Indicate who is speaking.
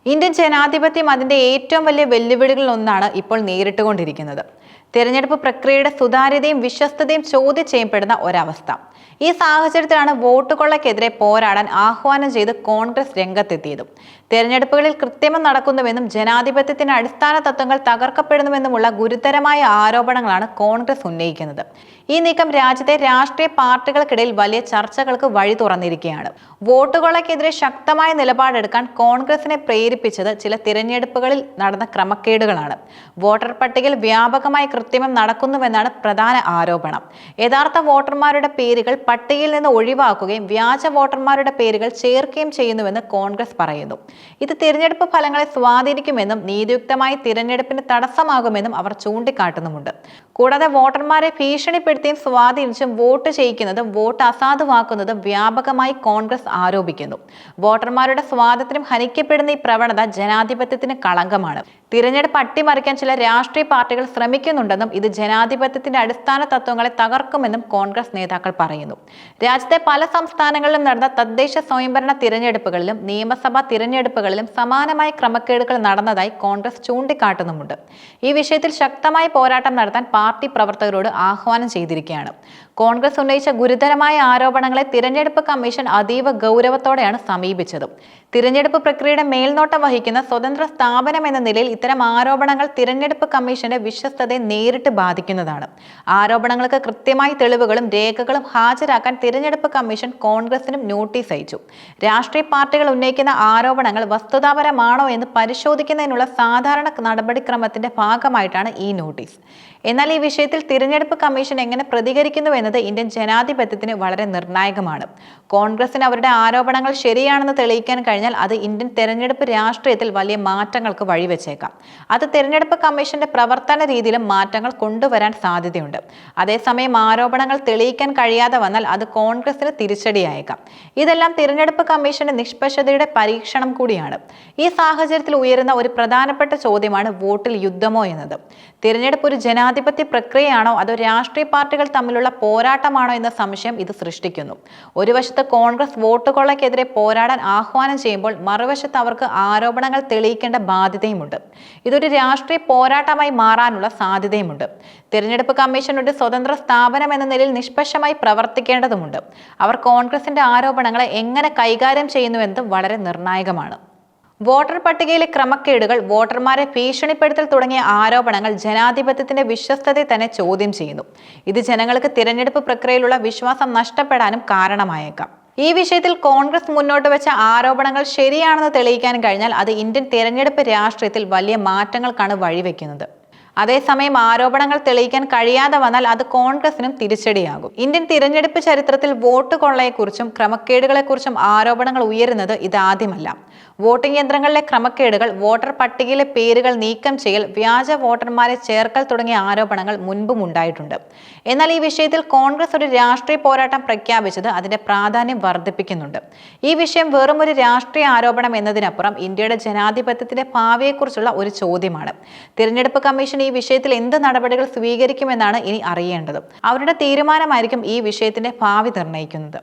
Speaker 1: Indian ജനാധിപത്യം അതിന്റെ ഏറ്റവും വലിയ വെല്ലുവിളികളിൽ ഒന്നാണ് ഇപ്പോൾ നേരിട്ടുകൊണ്ടിരിക്കുന്നത്. തിരഞ്ഞെടുപ്പ് പ്രക്രിയയുടെ സുതാര്യതയും വിശ്വസ്തതയും ചോദ്യം ചെയ്യപ്പെടുന്ന ഒരവസ്ഥ. ഈ സാഹചര്യത്തിലാണ് വോട്ട് കൊള്ളയ്ക്കെതിരെ പോരാടാൻ ആഹ്വാനം ചെയ്ത് കോൺഗ്രസ് രംഗത്തെത്തിയതും. തെരഞ്ഞെടുപ്പുകളിൽ കൃത്രിമം നടക്കുന്നുവെന്നും ജനാധിപത്യത്തിന്റെ അടിസ്ഥാന തത്വങ്ങൾ തകർക്കപ്പെടുന്നുവെന്നുമുള്ള ഗുരുതരമായ ആരോപണങ്ങളാണ് കോൺഗ്രസ് ഉന്നയിക്കുന്നത്. ഈ നീക്കം രാജ്യത്തെ രാഷ്ട്രീയ പാർട്ടികൾക്കിടയിൽ വലിയ ചർച്ചകൾക്ക് വഴി തുറന്നിരിക്കുകയാണ്. വോട്ട് കൊള്ളയ്ക്കെതിരെ ശക്തമായ നിലപാടെടുക്കാൻ കോൺഗ്രസിനെ പ്രേരിപ്പിച്ചത് ചില തിരഞ്ഞെടുപ്പുകളിൽ നടന്ന ക്രമക്കേടുകളാണ്. വോട്ടർ പട്ടികയിൽ വ്യാപകമായി കൃത്രിമം നടക്കുന്നുവെന്നാണ് പ്രധാന ആരോപണം. യഥാർത്ഥ വോട്ടർമാരുടെ പേരുകൾ പട്ടികയിൽ നിന്ന് ഒഴിവാക്കുകയും വ്യാജ വോട്ടർമാരുടെ പേരുകൾ ചേർക്കുകയും ചെയ്യുന്നുവെന്ന് കോൺഗ്രസ് പറയുന്നു. ഇത് തിരഞ്ഞെടുപ്പ് ഫലങ്ങളെ സ്വാധീനിക്കുമെന്നും നീതിയുക്തമായി തിരഞ്ഞെടുപ്പിന് തടസ്സമാകുമെന്നും അവർ ചൂണ്ടിക്കാട്ടുന്നുമുണ്ട്. കൂടാതെ വോട്ടർമാരെ ഭീഷണിപ്പെടുത്തിയും സ്വാധീനിച്ചും വോട്ട് ചെയ്യിക്കുന്നതും വോട്ട് അസാധുവാക്കുന്നതും വ്യാപകമായി കോൺഗ്രസ് ആരോപിക്കുന്നു. വോട്ടർമാരുടെ സ്വാതന്ത്ര്യം ഹനിക്കപ്പെടുന്ന ഈ പ്രവണത ജനാധിപത്യത്തിന് കളങ്കമാണ്. തിരഞ്ഞെടുപ്പ് അട്ടിമറിക്കാൻ ചില രാഷ്ട്രീയ പാർട്ടികൾ ശ്രമിക്കുന്നുണ്ടെന്നും ഇത് ജനാധിപത്യത്തിന്റെ അടിസ്ഥാന തത്വങ്ങളെ തകർക്കുമെന്നും കോൺഗ്രസ് നേതാക്കൾ പറയുന്നു. രാജ്യത്തെ പല സംസ്ഥാനങ്ങളിലും നടന്ന തദ്ദേശ സ്വയംഭരണ തിരഞ്ഞെടുപ്പുകളിലും നിയമസഭാ തിരഞ്ഞെടുപ്പുകളിലും സമാനമായ ക്രമക്കേടുകൾ നടന്നതായി കോൺഗ്രസ് ചൂണ്ടിക്കാട്ടുന്നുമുണ്ട്. ഈ വിഷയത്തിൽ ശക്തമായ പോരാട്ടം നടത്താൻ പാർട്ടി പ്രവർത്തകരോട് ആഹ്വാനം ചെയ്തിരിക്കുകയാണ്. കോൺഗ്രസ് ഉന്നയിച്ച ഗുരുതരമായ ആരോപണങ്ങളെ തിരഞ്ഞെടുപ്പ് കമ്മീഷൻ അതീവ ഗൗരവത്തോടെയാണ് സമീപിച്ചത്. തിരഞ്ഞെടുപ്പ് പ്രക്രിയയുടെ മേൽനോട്ടം വഹിക്കുന്ന സ്വതന്ത്ര സ്ഥാപനം എന്ന നിലയിൽ ഇത്തരം ആരോപണങ്ങൾ തിരഞ്ഞെടുപ്പ് കമ്മീഷന്റെ വിശ്വസ്തതയെ നേരിട്ട് ബാധിക്കുന്നതാണ്. ആരോപണങ്ങൾക്ക് കൃത്യമായി തെളിവുകളും രേഖകളും ഹാജരാക്കാൻ തിരഞ്ഞെടുപ്പ് കമ്മീഷൻ കോൺഗ്രസിനും നോട്ടീസ് അയച്ചു. രാഷ്ട്രീയ പാർട്ടികൾ ഉന്നയിക്കുന്ന ആരോപണങ്ങൾ വസ്തുതാപരമാണോ എന്ന് പരിശോധിക്കുന്നതിനുള്ള സാധാരണ നടപടിക്രമത്തിന്റെ ഭാഗമായിട്ടാണ് ഈ നോട്ടീസ്. എന്നാൽ ഈ വിഷയത്തിൽ തിരഞ്ഞെടുപ്പ് കമ്മീഷൻ എങ്ങനെ പ്രതികരിക്കുന്നു എന്നത് ഇന്ത്യൻ ജനാധിപത്യത്തിന് വളരെ നിർണായകമാണ്. കോൺഗ്രസിന് അവരുടെ ആരോപണങ്ങൾ ശരിയാണെന്ന് തെളിയിക്കാൻ കഴിഞ്ഞാൽ അത് ഇന്ത്യൻ തെരഞ്ഞെടുപ്പ് രാഷ്ട്രീയത്തിൽ വലിയ മാറ്റങ്ങൾക്ക് വഴിവെച്ചേക്കാം. അത് തെരഞ്ഞെടുപ്പ് കമ്മീഷന്റെ പ്രവർത്തന രീതിയിലും മാറ്റങ്ങൾ കൊണ്ടുവരാൻ സാധ്യതയുണ്ട്. അതേസമയം ആരോപണങ്ങൾ തെളിയിക്കാൻ കഴിയാതെ വന്നാൽ അത് കോൺഗ്രസിന് തിരിച്ചടിയായേക്കാം. ഇതെല്ലാം തിരഞ്ഞെടുപ്പ് കമ്മീഷന്റെ നിഷ്പക്ഷതയുടെ പരീക്ഷണം കൂടിയാണ്. ഈ സാഹചര്യത്തിൽ ഉയരുന്ന ഒരു പ്രധാനപ്പെട്ട ചോദ്യമാണ് വോട്ടിൽ യുദ്ധമോ എന്നത്. തിരഞ്ഞെടുപ്പ് ഒരു ജനാധിപത്യ പ്രക്രിയയാണോ അതോ രാഷ്ട്രീയ പാർട്ടികൾ തമ്മിലുള്ള പോരാട്ടമാണോ എന്ന സംശയം ഇത് സൃഷ്ടിക്കുന്നു. ഒരു വശത്ത് കോൺഗ്രസ് വോട്ട് കൊള്ളയ്ക്കെതിരെ പോരാടാൻ ആഹ്വാനം ചെയ്യുമ്പോൾ മറുവശത്ത് അവർക്ക് ആരോപണങ്ങൾ തെളിയിക്കേണ്ട ബാധ്യതയുമുണ്ട്. ഇതൊരു രാഷ്ട്രീയ പോരാട്ടമായി മാറാനുള്ള സാധ്യതയുമുണ്ട്. തിരഞ്ഞെടുപ്പ് കമ്മീഷൻ ഒരു സ്വതന്ത്ര സ്ഥാപനം എന്ന നിലയിൽ നിഷ്പക്ഷമായി പ്രവർത്തിക്കേണ്ടതുണ്ട്. അവർ കോൺഗ്രസിന്റെ ആരോപണങ്ങളെ എങ്ങനെ കൈകാര്യം ചെയ്യുന്നുവെന്നത് വളരെ നിർണായകമാണ്. വോട്ടർ പട്ടികയിലെ ക്രമക്കേടുകൾ, വോട്ടർമാരെ ഭീഷണിപ്പെടുത്തൽ തുടങ്ങിയ ആരോപണങ്ങൾ ജനാധിപത്യത്തിന്റെ വിശ്വസ്തതയെ തന്നെ ചോദ്യം ചെയ്യുന്നു. ഇത് ജനങ്ങൾക്ക് തിരഞ്ഞെടുപ്പ് പ്രക്രിയയിലുള്ള വിശ്വാസം നഷ്ടപ്പെടാനും കാരണമായേക്കാം. ഈ വിഷയത്തിൽ കോൺഗ്രസ് മുന്നോട്ട് വെച്ച ആരോപണങ്ങൾ ശരിയാണെന്ന് തെളിയിക്കാൻ കഴിഞ്ഞാൽ അത് ഇന്ത്യൻ തിരഞ്ഞെടുപ്പ് രാഷ്ട്രീയത്തിൽ വലിയ മാറ്റങ്ങൾക്കാണ് വഴിവെക്കുന്നത്. അതേസമയം ആരോപണങ്ങൾ തെളിയിക്കാൻ കഴിയാതെ വന്നാൽ അത് കോൺഗ്രസിനും തിരിച്ചടിയാകും. ഇന്ത്യൻ തിരഞ്ഞെടുപ്പ് ചരിത്രത്തിൽ വോട്ട് കൊള്ളയെക്കുറിച്ചും ക്രമക്കേടുകളെക്കുറിച്ചും ആരോപണങ്ങൾ ഉയരുന്നത് ഇതാദ്യമല്ല. വോട്ടിംഗ് യന്ത്രങ്ങളിലെ ക്രമക്കേടുകൾ, വോട്ടർ പട്ടികയിലെ പേരുകൾ നീക്കം ചെയ്യൽ, വ്യാജ വോട്ടർമാരെ ചേർക്കൽ തുടങ്ങിയ ആരോപണങ്ങൾ മുൻപും ഉണ്ടായിട്ടുണ്ട്. എന്നാൽ ഈ വിഷയത്തിൽ കോൺഗ്രസ് ഒരു രാഷ്ട്രീയ പോരാട്ടം പ്രഖ്യാപിച്ചത് അതിന്റെ പ്രാധാന്യം വർദ്ധിപ്പിക്കുന്നുണ്ട്. ഈ വിഷയം വെറും ഒരു രാഷ്ട്രീയ ആരോപണം എന്നതിനപ്പുറം ഇന്ത്യയുടെ ജനാധിപത്യത്തിന്റെ ഭാവിയെക്കുറിച്ചുള്ള ഒരു ചോദ്യമാണ്. തിരഞ്ഞെടുപ്പ് കമ്മീഷൻ ഈ വിഷയത്തിൽ എന്ത് നടപടികൾ സ്വീകരിക്കുമെന്നാണ് ഇനി അറിയേണ്ടത്. അവരുടെ തീരുമാനമായിരിക്കും ഈ വിഷയത്തിന്റെ ഭാവി നിർണ്ണയിക്കുന്നത്.